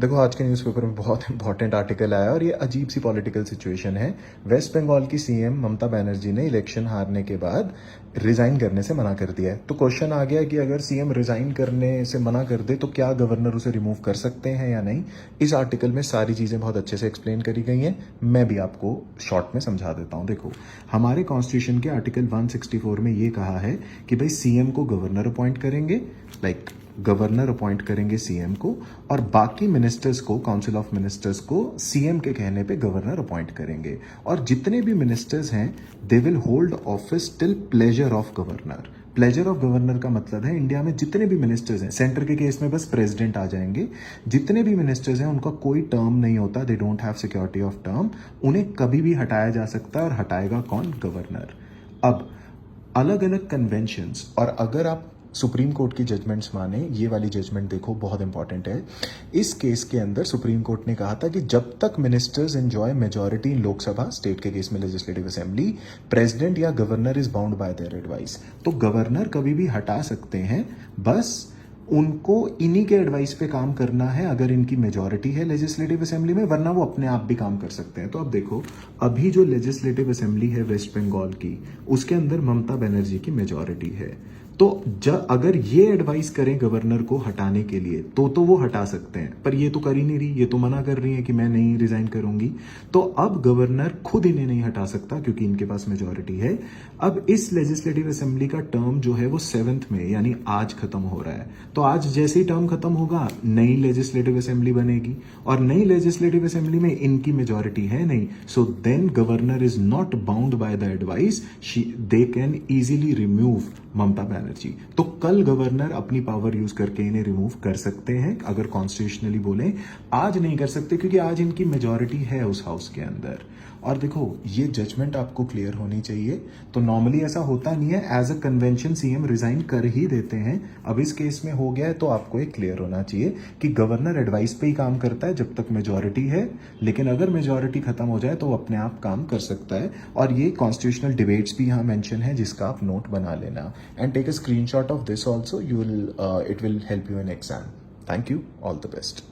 देखो आज के न्यूज़पेपर में बहुत इंपॉर्टेंट आर्टिकल आया और ये अजीब सी पॉलिटिकल सिचुएशन है। वेस्ट बंगाल की सीएम ममता बनर्जी ने इलेक्शन हारने के बाद रिजाइन करने से मना कर दिया है। तो क्वेश्चन आ गया कि अगर सीएम रिजाइन करने से मना कर दे तो क्या गवर्नर उसे रिमूव कर सकते हैं या नहीं। इस आर्टिकल में सारी चीज़ें बहुत अच्छे से एक्सप्लेन करी गई हैं। मैं भी आपको शॉर्ट में समझा देता हूँ। देखो, हमारे कॉन्स्टिट्यूशन के आर्टिकल 164 में ये कहा है कि भाई सीएम को गवर्नर अपॉइंट करेंगे, गवर्नर अपॉइंट करेंगे सीएम को, और बाकी मिनिस्टर्स को, काउंसिल ऑफ मिनिस्टर्स को सीएम के कहने पे गवर्नर अपॉइंट करेंगे। और जितने भी मिनिस्टर्स हैं they will hold office till pleasure of governor. Pleasure of governor का मतलब है इंडिया में जितने भी मिनिस्टर्स हैं, सेंटर के केस में बस प्रेसिडेंट आ जाएंगे, जितने भी मिनिस्टर्स हैं उनका कोई टर्म नहीं होता, they don't have security of term, उन्हें कभी भी हटाया जा सकता है। और हटाएगा कौन? गवर्नर। अब अलग अलग कन्वेंशंस, और अगर आप सुप्रीम कोर्ट की जजमेंट्स माने, ये वाली जजमेंट देखो बहुत इंपॉर्टेंट है। इस केस के अंदर सुप्रीम कोर्ट ने कहा था कि जब तक मिनिस्टर्स एंजॉय मेजॉरिटी इन लोकसभा, स्टेट के केस में लेजिस्लेटिव असेंबली, प्रेसिडेंट या governor is bound by their advice. तो गवर्नर कभी भी हटा सकते हैं, बस उनको इन्हीं के एडवाइस पे काम करना है अगर इनकी मेजॉरिटी है लेजिस्लेटिव असेंबली में, वरना वो अपने आप भी काम कर सकते हैं। तो अब देखो, अभी जो लेजिस्लेटिव असेंबली है वेस्ट बंगाल की, उसके अंदर ममता बनर्जी की मेजॉरिटी है। तो जब अगर ये एडवाइस करें गवर्नर को हटाने के लिए तो वो हटा सकते हैं, पर ये तो कर ही नहीं रही, ये तो मना कर रही है कि मैं नहीं रिजाइन करूंगी। तो अब गवर्नर खुद इन्हें नहीं हटा सकता क्योंकि इनके पास मेजॉरिटी है। अब इस लेजिस्लेटिव असेंबली का टर्म जो है वो 7th में, यानी आज खत्म हो रहा है। तो आज जैसे ही टर्म खत्म होगा, नई लेजिस्लेटिव असेंबली बनेगी, और नई लेजिस्लेटिव असेंबली में इनकी मेजॉरिटी है नहीं। So then governor is not bound by the advice, they can easily remove Mamata Banerjee. तो कल गवर्नर अपनी पावर यूज करके इन्हें रिमूव कर सकते हैं अगर कॉन्स्टिट्यूशनली बोले। आज नहीं कर सकते क्योंकि आज इनकी मेजॉरिटी है उस हाउस के अंदर। और देखो, ये जजमेंट आपको क्लियर होनी चाहिए। तो नॉर्मली ऐसा होता नहीं है, as a convention CM resign कर ही देते हैं। अब इस केस में हो गया है तो आपको एक क्लियर होना चाहिए कि गवर्नर एडवाइस पे ही काम करता है जब तक मेजॉरिटी है, लेकिन अगर मेजॉरिटी खत्म हो जाए तो वो अपने आप काम कर सकता है। और ये कॉन्स्टिट्यूशनल डिबेट्स भी यहाँ मेंशन है जिसका आप नोट बना लेना, and take a screenshot of this also, it will help you in exam. Thank you. All the best.